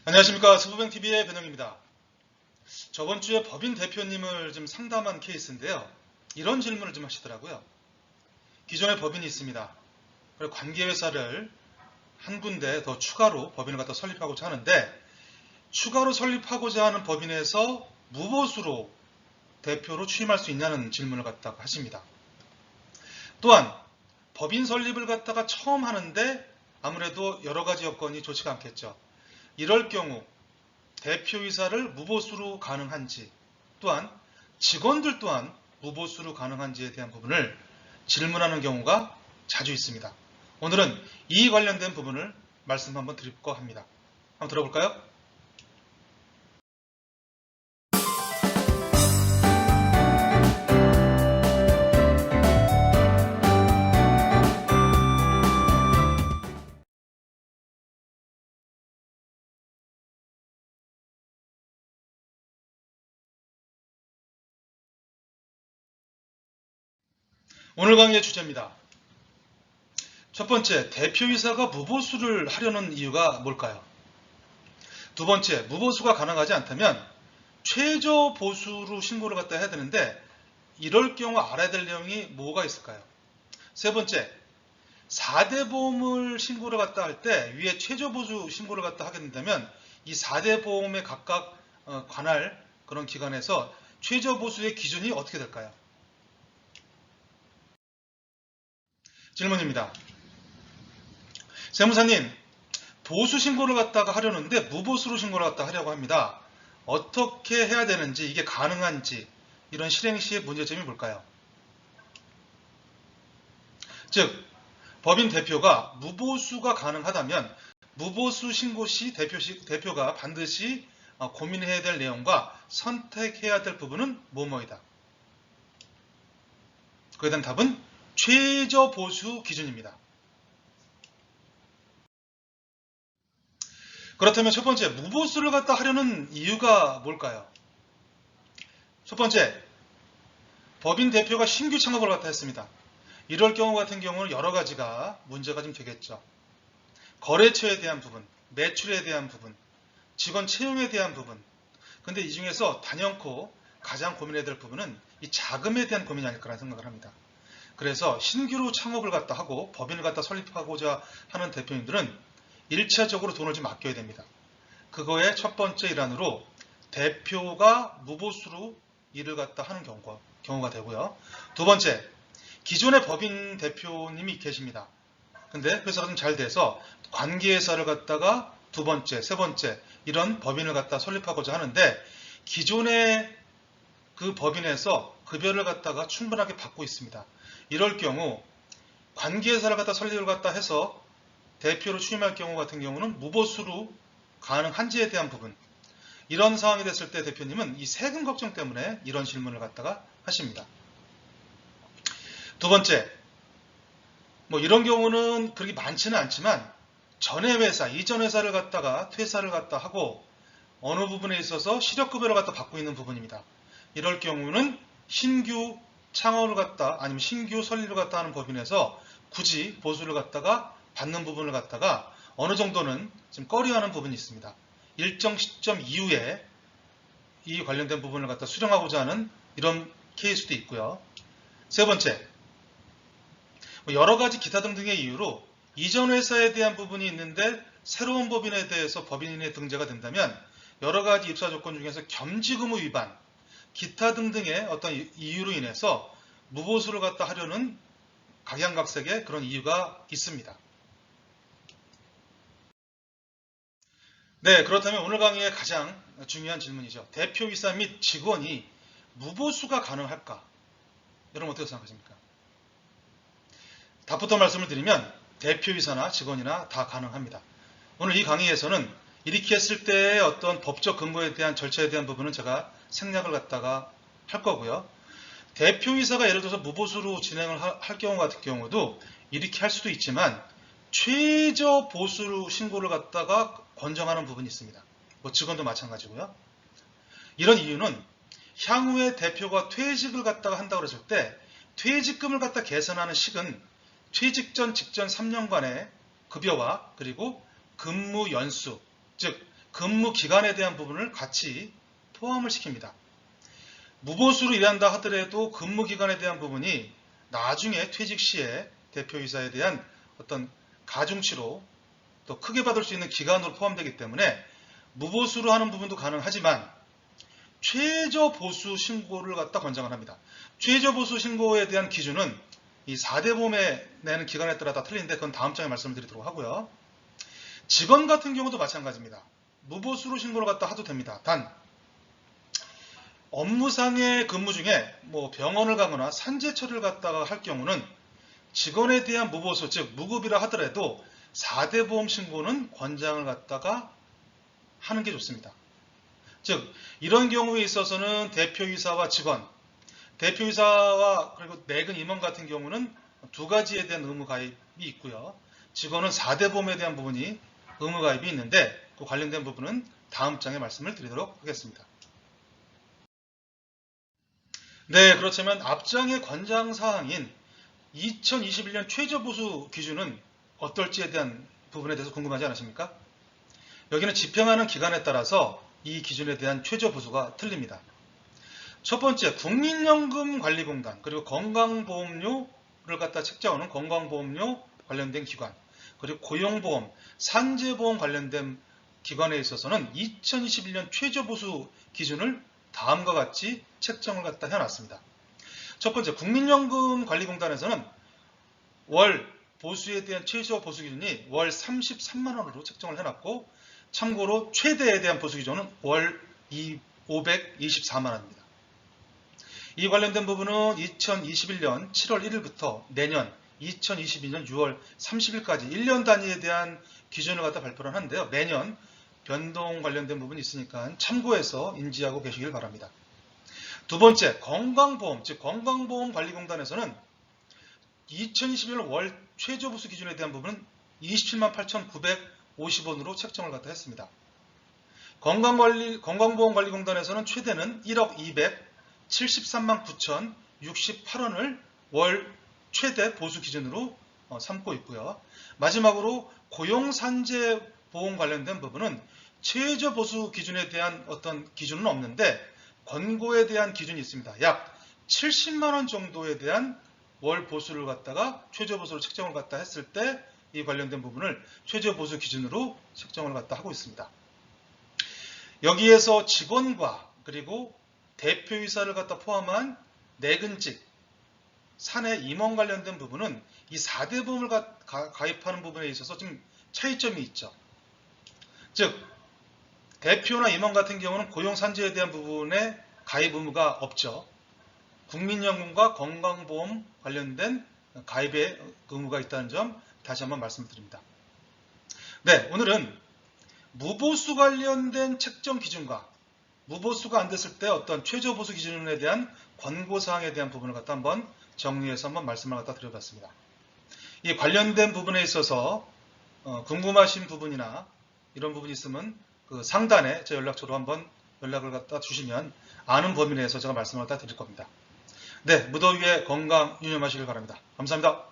안녕하십니까. 스부뱅TV의 변형입니다. 저번 주에 법인 대표님을 좀 상담한 케이스인데요. 이런 질문을 좀 하시더라고요. 기존에 법인이 있습니다. 그리고 관계회사를 한 군데 더 추가로 법인을 갖다 설립하고자 하는데, 추가로 설립하고자 하는 법인에서 무보수로 대표로 취임할 수 있냐는 질문을 갖다가 하십니다. 또한 법인 설립을 갖다가 처음 하는데 아무래도 여러 가지 여건이 좋지가 않겠죠. 이럴 경우 대표이사를 무보수로 가능한지, 또한 직원들 또한 무보수로 가능한지에 대한 부분을 질문하는 경우가 자주 있습니다. 오늘은 이 관련된 부분을 말씀 한번 드릴까 합니다. 한번 들어볼까요? 오늘 강의의 주제입니다. 첫 번째, 대표이사가 무보수를 하려는 이유가 뭘까요? 두 번째, 무보수가 가능하지 않다면 최저 보수로 신고를 갖다 해야 되는데, 이럴 경우 알아야 될 내용이 뭐가 있을까요? 세 번째, 4대 보험을 신고를 갖다 할 때 위에 최저 보수 신고를 갖다 하게 된다면 이 4대 보험에 각각 관할 그런 기관에서 최저 보수의 기준이 어떻게 될까요? 질문입니다. 세무사님, 보수 신고를 갖다가 하려는데 무보수로 신고를 갖다 하려고 합니다. 어떻게 해야 되는지, 이게 가능한지, 이런 실행 시의 문제점이 뭘까요? 즉, 법인 대표가 무보수가 가능하다면 무보수 신고 시 대표가 반드시 고민해야 될 내용과 선택해야 될 부분은 뭐뭐이다. 그에 대한 답은 최저 보수 기준입니다. 그렇다면 첫 번째, 무보수를 갖다 하려는 이유가 뭘까요? 첫 번째, 법인 대표가 신규 창업을 갖다 했습니다. 이럴 경우 같은 경우는 여러 가지가 문제가 좀 되겠죠. 거래처에 대한 부분, 매출에 대한 부분, 직원 채용에 대한 부분. 근데 이 중에서 단연코 가장 고민해야 될 부분은 이 자금에 대한 고민이 아닐까라는 생각을 합니다. 그래서 신규로 창업을 갖다 하고 법인을 갖다 설립하고자 하는 대표님들은 1차적으로 돈을 좀 아껴야 됩니다. 그거의 첫 번째 일환으로 대표가 무보수로 일을 갖다 하는 경우가 되고요. 두 번째, 기존의 법인 대표님이 계십니다. 근데 회사가 좀 잘 돼서 관계회사를 갖다가 두 번째, 세 번째 이런 법인을 갖다 설립하고자 하는데, 기존의 그 법인에서 급여를 갖다가 충분하게 받고 있습니다. 이럴 경우 관계회사를 갖다 설립을 갖다 해서 대표로 취임할 경우 같은 경우는 무보수로 가능한지에 대한 부분, 이런 상황이 됐을 때 대표님은 이 세금 걱정 때문에 이런 질문을 갖다가 하십니다. 두 번째, 이런 경우는 그렇게 많지는 않지만 전에 회사, 이전 회사를 갖다가 퇴사를 갖다 하고 어느 부분에 있어서 실업급여를 갖다 받고 있는 부분입니다. 이럴 경우는 신규 창업을 갖다 아니면 신규 설립을 갖다 하는 법인에서 굳이 보수를 갖다가 받는 부분을 갖다가 어느 정도는 좀 꺼려하는 부분이 있습니다. 일정 시점 이후에 이 관련된 부분을 갖다 수령하고자 하는 이런 케이스도 있고요. 세 번째, 여러 가지 기타 등등의 이유로 이전 회사에 대한 부분이 있는데 새로운 법인에 대해서 법인의 등재가 된다면 여러 가지 입사 조건 중에서 겸직 의무 위반, 기타 등등의 어떤 이유로 인해서 무보수를 갖다 하려는 각양각색의 그런 이유가 있습니다. 네, 그렇다면 오늘 강의의 가장 중요한 질문이죠. 대표이사 및 직원이 무보수가 가능할까? 여러분 어떻게 생각하십니까? 답부터 말씀을 드리면 대표이사나 직원이나 다 가능합니다. 오늘 이 강의에서는 이렇게 했을 때의 어떤 법적 근거에 대한 절차에 대한 부분은 제가 생략을 갖다가 할 거고요. 대표이사가 예를 들어서 무보수로 진행을 할 경우 같은 경우도 이렇게 할 수도 있지만 최저 보수로 신고를 갖다가 권장하는 부분이 있습니다. 직원도 마찬가지고요. 이런 이유는 향후에 대표가 퇴직을 갖다가 한다고 했을 때 퇴직금을 갖다 계산하는 식은 퇴직 전 직전 3년간의 급여와 그리고 근무 연수, 즉 근무 기간에 대한 부분을 같이 포함을 시킵니다. 무보수로 일한다 하더라도 근무 기간에 대한 부분이 나중에 퇴직 시에 대표이사에 대한 어떤 가중치로 또 크게 받을 수 있는 기간으로 포함되기 때문에 무보수로 하는 부분도 가능하지만 최저 보수 신고를 갖다 권장을 합니다. 최저 보수 신고에 대한 기준은 이 4대 보험에 내는 기간에 따라 다 틀린데 그건 다음 장에 말씀을 드리도록 하고요. 직원 같은 경우도 마찬가지입니다. 무보수로 신고를 갖다 하도 됩니다. 단 업무상의 근무 중에 뭐 병원을 가거나 산재 처리를 갖다가 할 경우는 직원에 대한 무보수, 즉 무급이라 하더라도 4대 보험 신고는 권장을 갖다가 하는 게 좋습니다. 즉 이런 경우에 있어서는 대표이사와 직원, 대표이사와 그리고 내근 임원 같은 경우는 두 가지에 대한 의무 가입이 있고요. 직원은 4대 보험에 대한 부분이 의무 가입이 있는데 그 관련된 부분은 다음 장에 말씀을 드리도록 하겠습니다. 네, 그렇다면 앞장의 권장사항인 2021년 최저보수 기준은 어떨지에 대한 부분에 대해서 궁금하지 않으십니까? 여기는 집행하는 기간에 따라서 이 기준에 대한 최저보수가 틀립니다. 첫 번째, 국민연금관리공단 그리고 건강보험료를 갖다 책정하는 건강보험료 관련된 기관, 그리고 고용보험, 산재보험 관련된 기관에 있어서는 2021년 최저보수 기준을 다음과 같이 책정을 갖다 해놨습니다. 첫 번째, 국민연금관리공단에서는 월 보수에 대한 최저 보수 기준이 월 33만 원으로 책정을 해놨고, 참고로 최대에 대한 보수 기준은 월 524만 원입니다. 이 관련된 부분은 2021년 7월 1일부터 내년 2022년 6월 30일까지 1년 단위에 대한 기준을 갖다 발표를 하는데요. 매년 변동 관련된 부분이 있으니까 참고해서 인지하고 계시길 바랍니다. 두 번째, 건강보험, 즉 건강보험관리공단에서는 2021년 월 최저보수 기준에 대한 부분은 27만 8,950원으로 책정을 갖다 했습니다. 건강보험관리공단에서는 최대는 1억 273만 9,068원을 월 최대 보수 기준으로 삼고 있고요. 마지막으로 고용산재보험 관련된 부분은 최저 보수 기준에 대한 어떤 기준은 없는데 권고에 대한 기준이 있습니다. 약 70만 원 정도에 대한 월 보수를 갖다가 최저 보수를 책정을 갖다 했을 때 이 관련된 부분을 최저 보수 기준으로 책정을 갖다 하고 있습니다. 여기에서 직원과 그리고 대표이사를 갖다 포함한 내근직, 사내 임원 관련된 부분은 이 4대 보험을 가입하는 부분에 있어서 좀 차이점이 있죠. 즉 대표나 임원 같은 경우는 고용산재에 대한 부분에 가입 의무가 없죠. 국민연금과 건강보험 관련된 가입의 의무가 있다는 점 다시 한번 말씀드립니다. 네, 오늘은 무보수 관련된 책정 기준과 무보수가 안 됐을 때 어떤 최저보수 기준에 대한 권고사항에 대한 부분을 갖다 한번 정리해서 한번 말씀을 갖다 드려봤습니다. 이 관련된 부분에 있어서 궁금하신 부분이나 이런 부분이 있으면 그 상단에 제 연락처로 한번 연락을 갖다 주시면 아는 범위 내에서 제가 말씀을 갖다 드릴 겁니다. 네, 무더위에 건강 유념하시길 바랍니다. 감사합니다.